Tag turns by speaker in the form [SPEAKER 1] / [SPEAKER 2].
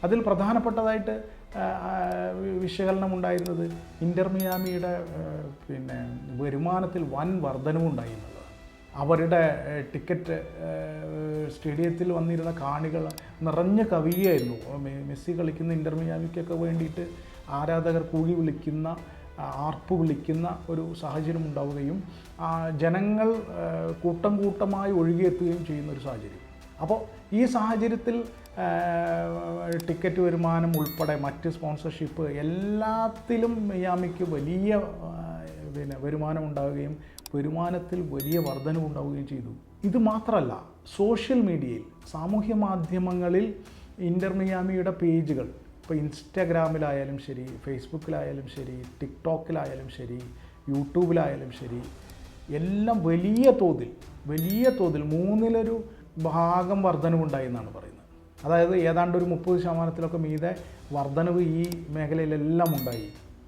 [SPEAKER 1] അതിൽ പ്രധാനപ്പെട്ടതായിട്ട് വിശകലനം ഉണ്ടായിരുന്നത് ഇന്റർ മിയാമിയുടെ വരുമാനത്തിൽ വൻ വർധനവുണ്ടായി എന്നുള്ളതാണ്. അവരുടെ ടിക്കറ്റ് സ്റ്റേഡിയത്തിൽ വന്നിരുന്ന കാണികൾ നിറഞ്ഞു കവിയുകയായിരുന്നു. മെസ്സി കളിക്കുന്ന ഇന്റർ മിയാമിക്കൊക്കെ വേണ്ടിയിട്ട് ആരാധകർ കൂടി വിളിക്കുന്ന, ആർപ്പ് വിളിക്കുന്ന ഒരു സാഹചര്യം ഉണ്ടാവുകയും ജനങ്ങൾ കൂട്ടം കൂട്ടമായി ഒഴുകിയെത്തുകയും ചെയ്യുന്ന ഒരു സാഹചര്യം. അപ്പോൾ ഈ സാഹചര്യത്തിൽ ടിക്കറ്റ് വരുമാനം ഉൾപ്പെടെ മറ്റ് സ്പോൺസർഷിപ്പ് എല്ലാത്തിലും മിയാമിക്ക് വലിയ വരുമാനം ഉണ്ടാവുകയും വരുമാനത്തിൽ വലിയ വർധനവുണ്ടാവുകയും ചെയ്തു. ഇത് മാത്രമല്ല, സോഷ്യൽ മീഡിയയിൽ, സാമൂഹ്യ മാധ്യമങ്ങളിൽ ഇന്റർ മിയാമിയുടെ പേജുകൾ, ഇപ്പോൾ ഇൻസ്റ്റഗ്രാമിലായാലും ശരി, ഫേസ്ബുക്കിലായാലും ശരി, ടിക്ടോക്കിലായാലും ശരി, യൂട്യൂബിലായാലും ശരി, എല്ലാം വലിയ തോതിൽ 3/1 ഭാഗം വർധനവുണ്ടായി എന്നാണ് പറയുന്നത്. അതായത് ഏതാണ്ട് ഒരു 30% മീതെ വർധനവ് ഈ മേഖലയിലെല്ലാം ഉണ്ടായി.